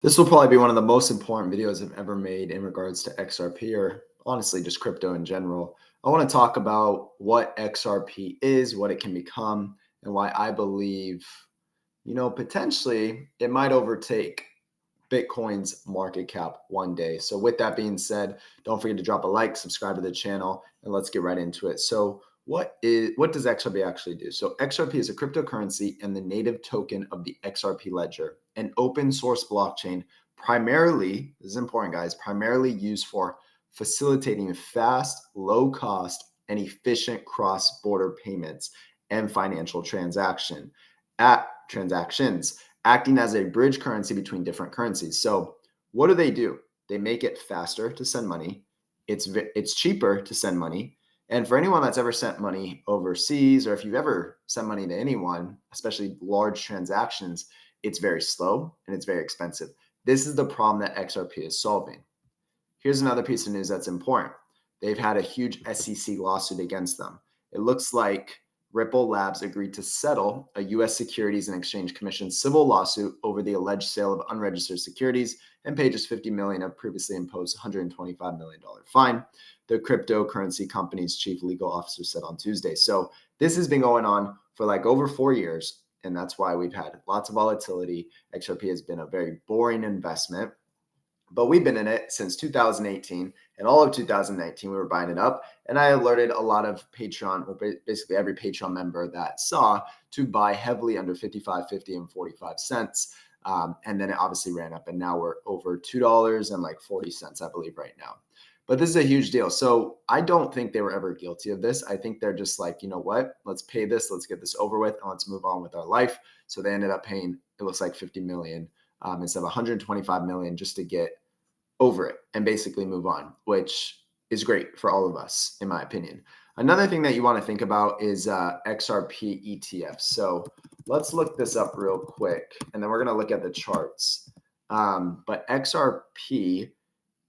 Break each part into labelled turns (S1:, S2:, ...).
S1: This will probably be one of the most important videos I've ever made in regards to XRP or honestly just crypto in general. I want to talk about what XRP is, what it can become, and why I believe, potentially it might overtake Bitcoin's market cap one day. So with that being said, don't forget to drop a like, subscribe to the channel, and let's get right into it. So what does XRP actually do? So XRP is a cryptocurrency and the native token of the XRP ledger, an open source blockchain primarily, this is important guys, primarily used for facilitating fast, low cost, and efficient cross-border payments and financial transactions, acting as a bridge currency between different currencies. So what do? They make it faster to send money. It's cheaper to send money. And for anyone that's ever sent money overseas, or if you've ever sent money to anyone, especially large transactions, it's very slow and it's very expensive. This is the problem that XRP is solving. Here's another piece of news that's important. They've had a huge SEC lawsuit against them. It looks like Ripple Labs agreed to settle a U.S. Securities and Exchange Commission civil lawsuit over the alleged sale of unregistered securities and paid just $50 million of previously imposed $125 million fine, the cryptocurrency company's chief legal officer said on Tuesday. So this has been going on for like over 4 years, and that's why we've had lots of volatility. XRP has been a very boring investment, but we've been in it since 2018, and all of 2019 we were buying it up, and I alerted a lot of Patreon, or basically every Patreon member that saw, to buy heavily under 55.50 and 45 cents. And then it obviously ran up, and now we're over $2 and like 40 cents, I believe, right now. But this is a huge deal. So I don't think they were ever guilty of this. I think they're just like, you know what, let's pay this, let's get this over with, and let's move on with our life. So they ended up paying, it looks like 50 million instead of 125 million just to get over it and basically move on, which is great for all of us, in my opinion. Another thing that you want to think about is XRP ETFs. So let's look this up real quick, and then we're going to look at the charts. But XRP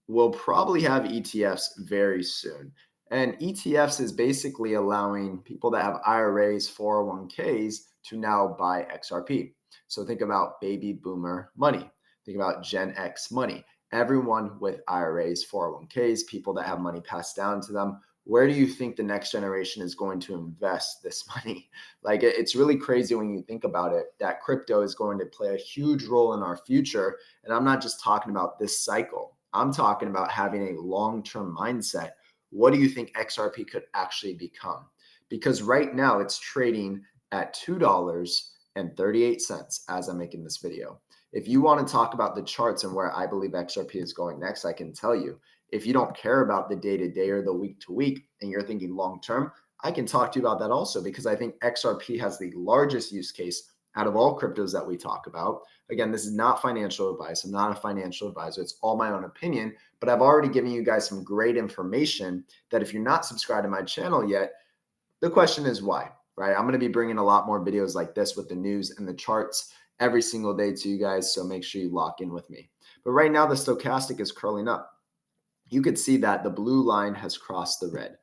S1: will probably have ETFs very soon. And ETFs is basically allowing people that have IRAs, 401ks to now buy XRP. So think about baby boomer money. Think about Gen X money. Everyone with IRAs, 401ks, people that have money passed down to them. Where do you think the next generation is going to invest this money? Like, it's really crazy when you think about it, that crypto is going to play a huge role in our future. And I'm not just talking about this cycle. I'm talking about having a long-term mindset. What do you think XRP could actually become? Because right now it's trading at $2.38 as I'm making this video. If you want to talk about the charts and where I believe XRP is going next, I can tell you. If you don't care about the day-to-day or the week-to-week and you're thinking long-term, I can talk to you about that also, because I think XRP has the largest use case out of all cryptos that we talk about. Again, this is not financial advice. I'm not a financial advisor. It's all my own opinion, but I've already given you guys some great information that if you're not subscribed to my channel yet, the question is why, right? I'm going to be bringing a lot more videos like this with the news and the charts every single day to you guys, so make sure you lock in with me. But right now, the stochastic is curling up. You could see that the blue line has crossed the red.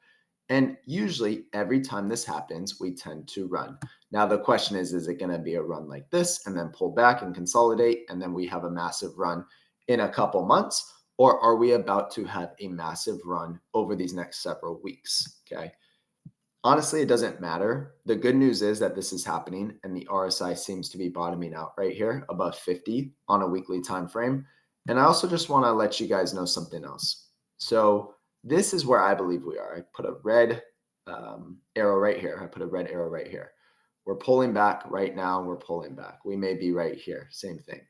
S1: And usually every time this happens, we tend to run. Now, the question is it going to be a run like this and then pull back and consolidate, and then we have a massive run in a couple months? Or are we about to have a massive run over these next several weeks? Okay. Honestly, it doesn't matter. The good news is that this is happening, and the RSI seems to be bottoming out right here above 50 on a weekly time frame. And I also just want to let you guys know something else. So this is where I believe we are. I put a red arrow right here. I put a red arrow right here. We're pulling back right now. We're pulling back. We may be right here. Same thing.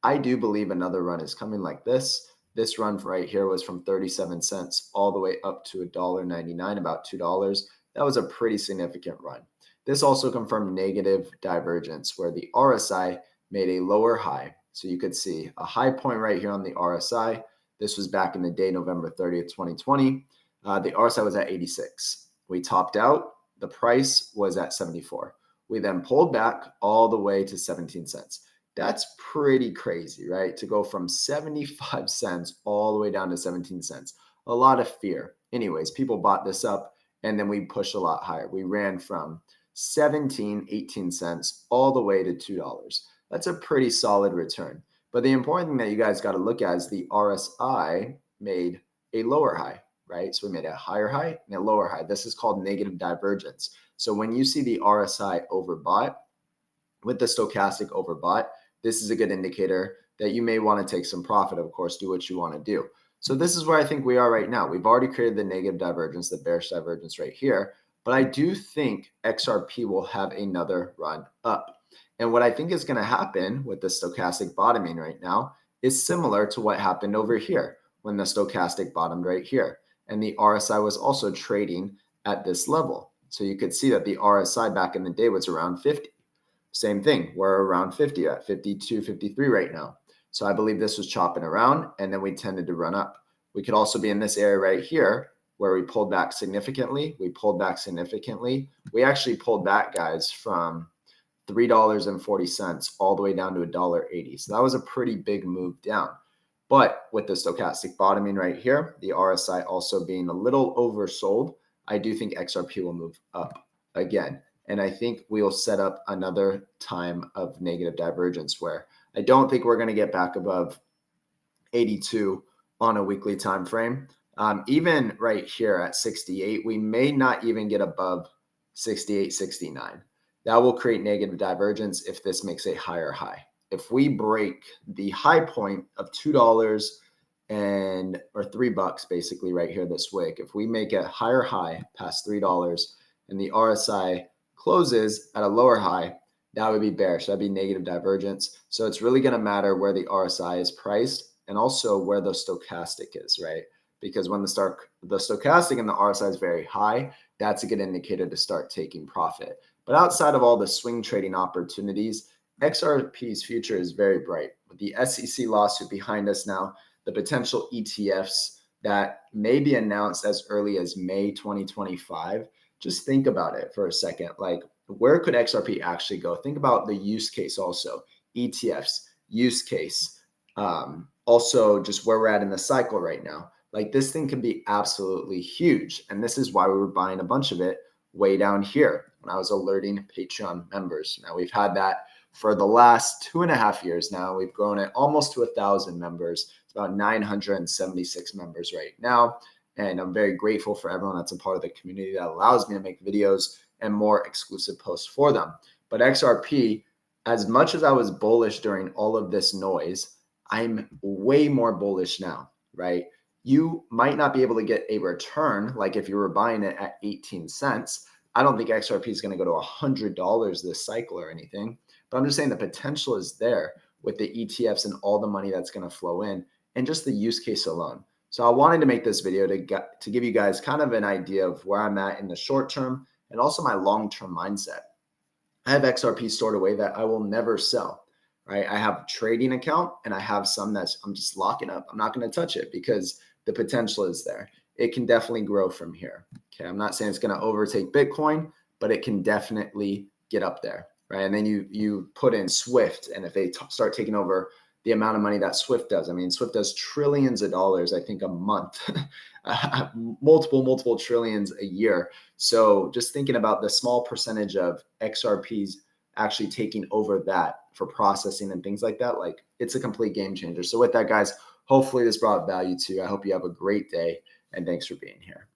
S1: I do believe another run is coming like this. This run right here was from 37 cents all the way up to $1.99, about $2. That was a pretty significant run. This also confirmed negative divergence where the RSI made a lower high. So you could see a high point right here on the RSI. This was back in the day, November 30th, 2020. The RSI was at 86. We topped out. The price was at 74. We then pulled back all the way to 17 cents. That's pretty crazy, right? To go from 75 cents all the way down to 17 cents. A lot of fear. Anyways, people bought this up, and then we pushed a lot higher. We ran from 17, 18 cents all the way to $2. That's a pretty solid return. But the important thing that you guys got to look at is the RSI made a lower high, right? So we made a higher high and a lower high. This is called negative divergence. So when you see the RSI overbought with the stochastic overbought, this is a good indicator that you may want to take some profit. Of course, do what you want to do. So this is where I think we are right now. We've already created the negative divergence, the bearish divergence right here. But I do think XRP will have another run up. And what I think is going to happen with the stochastic bottoming right now is similar to what happened over here when the stochastic bottomed right here. And the RSI was also trading at this level. So you could see that the RSI back in the day was around 50. Same thing, we're around 50 at 52, 53 right now. So I believe this was chopping around and then we tended to run up. We could also be in this area right here where we pulled back significantly. We pulled back significantly. We actually pulled back, guys, from $3.40 all the way down to $1.80. So that was a pretty big move down. But with the stochastic bottoming right here, the RSI also being a little oversold, I do think XRP will move up again. And I think we'll set up another time of negative divergence where I don't think we're going to get back above 82 on a weekly time frame. Even right here at 68, we may not even get above 68, 69. That will create negative divergence if this makes a higher high. If we break the high point of $2 or $3 basically right here this wick, if we make a higher high past $3 and the RSI closes at a lower high, that would be bearish. That'd be negative divergence. So it's really going to matter where the RSI is priced and also where the stochastic is, right? Because when the stochastic and the RSI is very high, that's a good indicator to start taking profit. But outside of all the swing trading opportunities, XRP's future is very bright. With the SEC lawsuit behind us now, the potential ETFs that may be announced as early as May 2025, just think about it for a second. Like, where could XRP actually go? Think about the use case also. ETFs, use case. Also, just where we're at in the cycle right now. Like, this thing can be absolutely huge. And this is why we were buying a bunch of it way down here when I was alerting Patreon members. Now, we've had that for the last 2.5 years now. We've grown it almost to 1,000 members. It's about 976 members right now. And I'm very grateful for everyone that's a part of the community that allows me to make videos and more exclusive posts for them. But XRP, as much as I was bullish during all of this noise, I'm way more bullish now, right? You might not be able to get a return like if you were buying it at 18 cents. I don't think XRP is going to go to $100 this cycle or anything, but I'm just saying the potential is there with the ETFs and all the money that's going to flow in and just the use case alone. So I wanted to make this video to give you guys kind of an idea of where I'm at in the short term and also my long-term mindset. I have XRP stored away that I will never sell, right? I have a trading account and I have some that's I'm just locking up. I'm not going to touch it because the potential is there. It can definitely grow from here. Okay, I'm not saying it's going to overtake Bitcoin, but it can definitely get up there, right? And then you put in Swift, and if they start taking over the amount of money that Swift does. I mean, Swift does trillions of dollars, I think, a month, multiple trillions a year. So just thinking about the small percentage of XRPs actually taking over that for processing and things like that, like it's a complete game changer. So with that, guys, hopefully this brought value to you. I hope you have a great day and thanks for being here.